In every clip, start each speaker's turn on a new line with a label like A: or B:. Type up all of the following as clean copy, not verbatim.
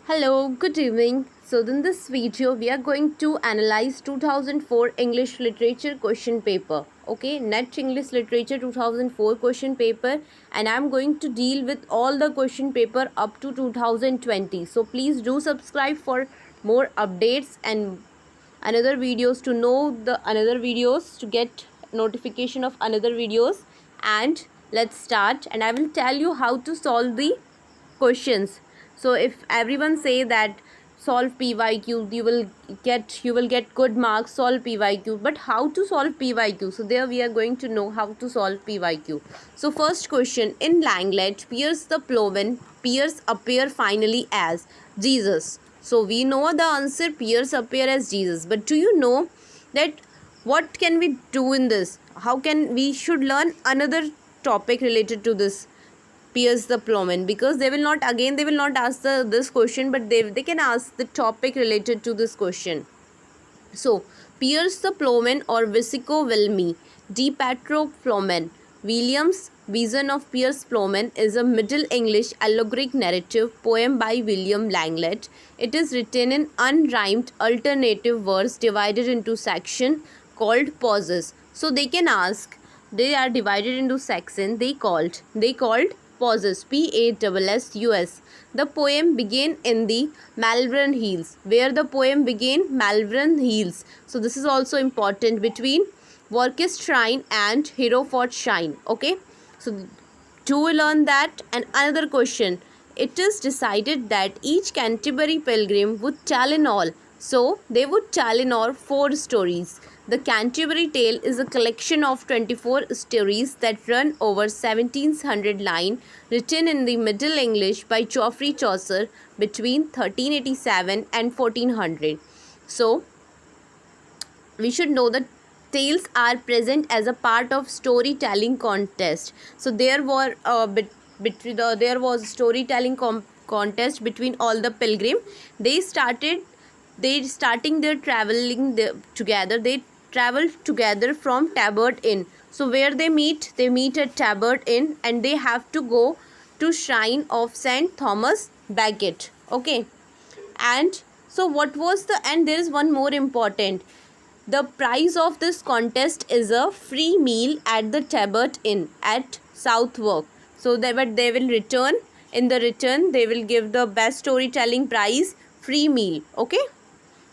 A: Hello, good evening. So in this video we are going to analyze 2004 English literature question paper. Okay, Net English Literature 2004 question paper, and I'm going to deal with all the question paper up to 2020. So please do subscribe for more updates and another videos to know the another videos to get notification of another videos. And let's start, and I will tell you how to solve the questions. So if everyone say that solve pyq, you will get good marks, solve pyq, but how to solve pyq? So there we are going to know how to solve pyq. So first question, in Langlet, Piers the plowman, Piers appear finally as Jesus. So we know the answer, Piers appear as Jesus, but do you know that what can we do in this? How can we should learn another topic related to this Piers the plowman, because they will not ask this question, but they can ask the topic related to this question. So Piers the plowman or Visico Wilmi, De Petro plowman. William's Vision of Piers Plowman is a Middle English allegoric narrative poem by William Langlet. It is written in unrhymed alternative verse divided into sections called pauses. So they can ask, they are divided into section, they called pauses, PASSUS. The poem began in the Malvern Hills. Where the poem began? Malvern Hills. So this is also important, between Worcester Shrine and Hereford Shrine. Okay, so do we learn that? And another question, it is decided that each Canterbury pilgrim would tell in all. So they would tell in all 4 stories. The Canterbury Tale is a collection of 24 stories that run over 1700 lines, written in the Middle English by Geoffrey Chaucer between 1387 and 1400. So we should know that tales are present as a part of storytelling contest. So there were there was storytelling contest between all the pilgrim. They starting their together. They travel together from Tabard Inn. So where they meet at Tabard Inn, and they have to go to shrine of Saint Thomas Becket. Okay, and so what was the, and there is one more important, the prize of this contest is a free meal at the Tabard Inn at Southwark. So they will return, in the return they will give the best storytelling prize, free meal. Okay,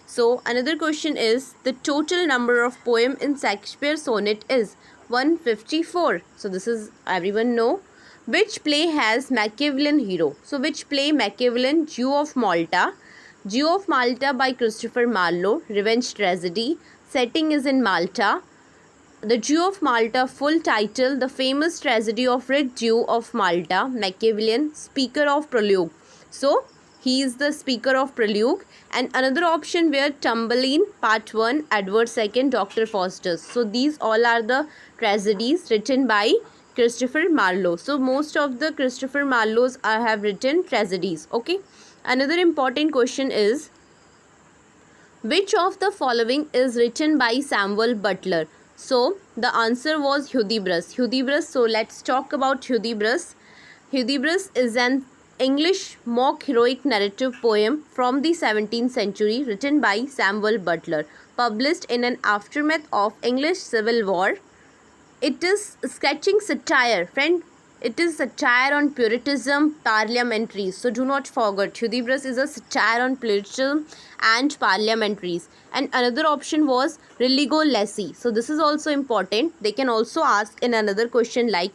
A: so another question is, the total number of poem in Shakespeare sonnet is 154. So this is everyone know. Which play has Machiavellian hero? So which play? Machiavellian, Jew of Malta. Jew of Malta by Christopher Marlowe, revenge tragedy. Setting is in Malta. The Jew of Malta, full title, The Famous Tragedy of Red Jew of Malta, Machiavellian, speaker of Prologue. So he is the speaker of Prologue. And another option where Tumbeline, Part 1, Edward II, Dr. Faustus. So these all are the tragedies written by Christopher Marlowe. So most of the Christopher Marlowes have written tragedies. Okay. Another important question is, which of the following is written by Samuel Butler? So the answer was Hudibras. Hudibras. So let's talk about Hudibras. Hudibras is an English mock heroic narrative poem from the 17th century, written by Samuel Butler, published in an aftermath of English Civil War. It is sketching satire, friend. It is satire on Puritanism, parliamentaries. So do not forget, Hudibras is a satire on Puritanism and parliamentaries. And another option was Religo Lessee. So this is also important. They can also ask in another question like,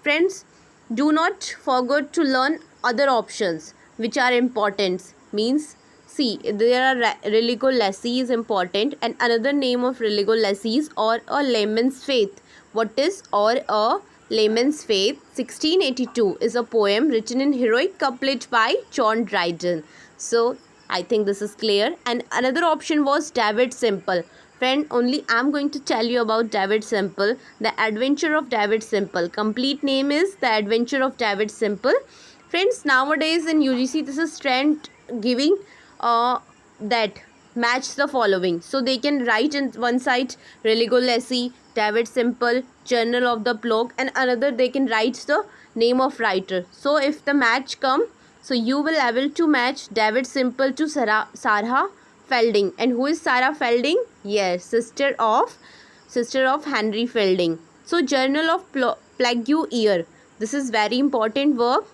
A: friends, do not forget to learn other options which are important. Means, see, there are Religo Lessee is important, and another name of Religo Lessees, or a layman's faith. What is or a layman's faith? 1682 is a poem written in heroic couplet by John Dryden. So I think this is clear. And another option was David Semple. Friend, only I am going to tell you about David Semple. The Adventure of David Semple. Complete name is The Adventure of David Semple. Friends, nowadays in UGC this is trend giving that match the following. So they can write in one side Religo Lessee, David Semple, Journal of the Plague, and another they can write the name of writer. So if the match come, So you will able to match David Simple to Sarah Felding. And who is Sarah Felding? Yes, sister of Henry Felding. So Journal of Plague Year. This is very important work.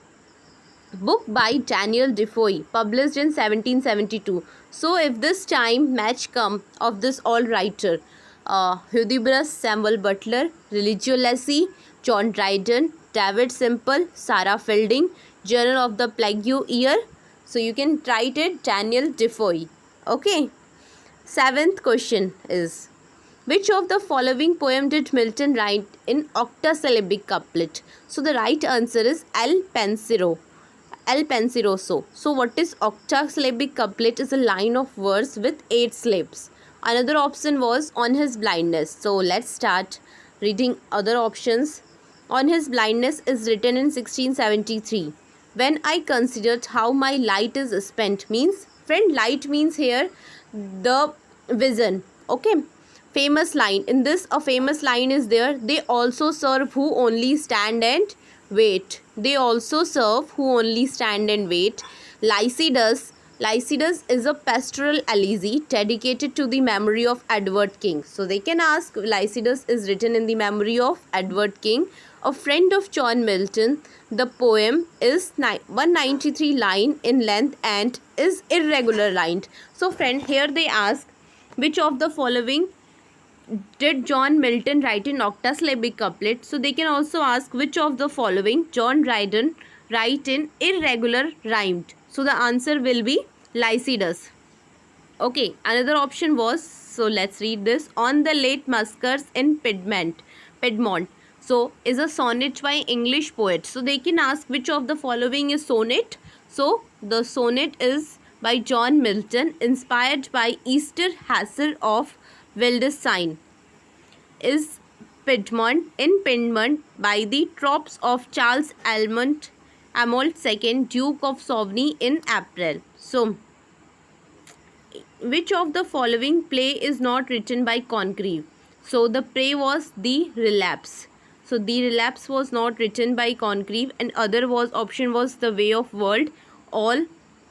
A: Book by Daniel Defoe, published in 1772. So if this time match come of this all writer, Hudibras, Samuel Butler, Religio Lacey, John Dryden, David Simple, Sarah Fielding, Journal of the Plague Year. So you can write it Daniel Defoe. Okay. Seventh question is, which of the following poem did Milton write in octasyllabic couplet? So the right answer is El Penseroso. So what is octasyllabic couplet? Is a line of verse with 8 syllables. Another option was On His Blindness. So let's start reading other options. On His Blindness is written in 1673. When I considered how my light is spent, means, friend, light means here the vision. Okay. Famous line. In this, a famous line is there. They also serve who only stand and wait. They also serve who only stand and wait. Lycidas. Lycidas is a pastoral elegy dedicated to the memory of Edward King. So they can ask, Lycidas is written in the memory of Edward King, a friend of John Milton. The poem is 193 line in length and is irregular lined. So friend, here they ask, which of the following did John Milton write in octasyllabic couplet? So they can also ask, which of the following John Dryden write in irregular rhymed? So the answer will be Lycidas. Okay, another option was, so let's read this, On the Late Muskers in Piedmont. So is a sonnet by English poet. So they can ask, which of the following is sonnet? So the sonnet is by John Milton, inspired by Easter Hassel of Wildeshausen. Is Piedmont by the tropes of Charles Amold II, Duke of Sauvigny in April. So, which of the following play is not written by Congreve? So, the play was The Relapse. So, The Relapse was not written by Congreve, and other was option was The Way of World, All,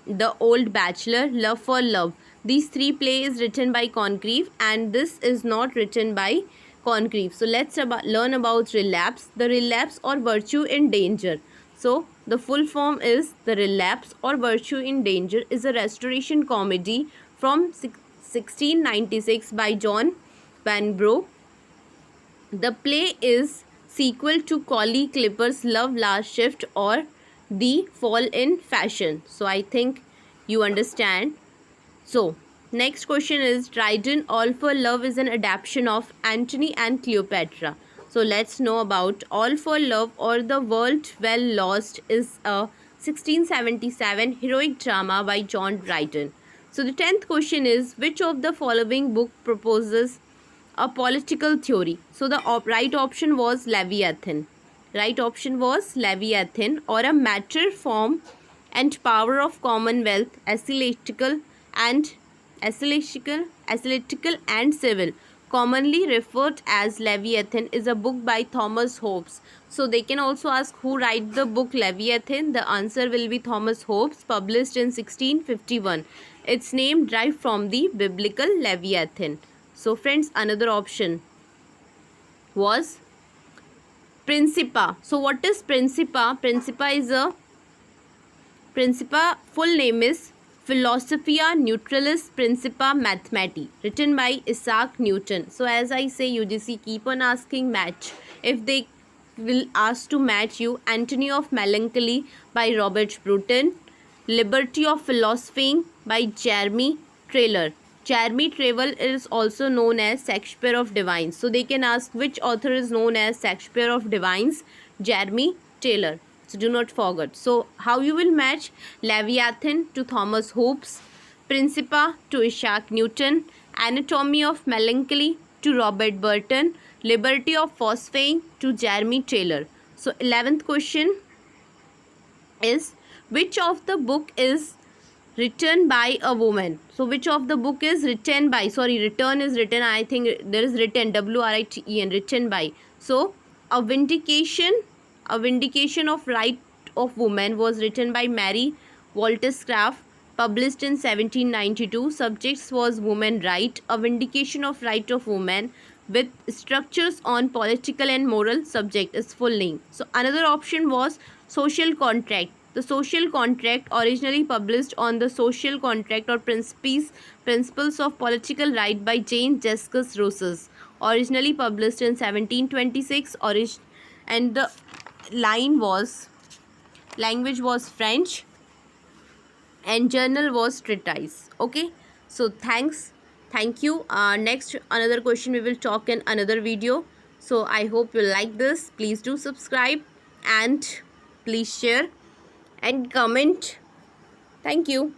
A: The Old Bachelor, Love for Love. These 3 plays written by Congreve, and this is not written by Congreve. So let's learn about relapse. The relapse or virtue in danger. So the full form is The Relapse or Virtue in Danger is a restoration comedy from 1696 by John Vanbrugh. The play is sequel to Collie Clipper's Love Last Shift or The Fall in Fashion. So I think you understand. So, next question is, Dryden All for Love is an adaptation of Antony and Cleopatra. So, let's know about All for Love or The World Well Lost is a 1677 heroic drama by John Dryden. So, the 10th question is, which of the following book proposes a political theory? So, the right option was Leviathan. Right option was Leviathan, or a matter, form and power of Commonwealth, Ecclesiastical and civil, commonly referred as Leviathan, is a book by Thomas Hobbes. So they can also ask, who write the book Leviathan? The answer will be Thomas Hobbes, published in 1651. Its name derived from the biblical Leviathan. So friends, another option was Principia. So what is Principia? Principia full name is Philosophia Naturalis Principia Mathematici, written by Isaac Newton. So as I say, UGC keep on asking match. If they will ask to match you, Anatomy of Melancholy by Robert Bruton, Liberty of Philosophing by Jeremy Taylor. Jeremy Taylor is also known as Shakespeare of Divines. So they can ask, which author is known as Shakespeare of Divines? Jeremy Taylor. So do not forget. So how you will match? Leviathan to Thomas Hobbes, Principia to Isaac Newton, Anatomy of Melancholy to Robert Burton, Liberty of Philosophing to Jeremy Taylor. So 11th question is, which of the book is written by a woman? So which of the book is written by, return is written, I think there is written, WRITEN, written by. So a vindication of right of woman was written by Mary Walter's Craft, published in 1792. Subjects was woman right, a vindication of right of woman, with structures on political and moral subject is full name. So another option was social contract. The social contract, originally published on the social contract or principles of political right by Jane Jacques Rousseau, originally published in 1726. And the line was language was French and journal was treatise. Okay, so thank you. Next another question we will talk in another video. So I hope you like this. Please do subscribe and please share and comment. Thank you.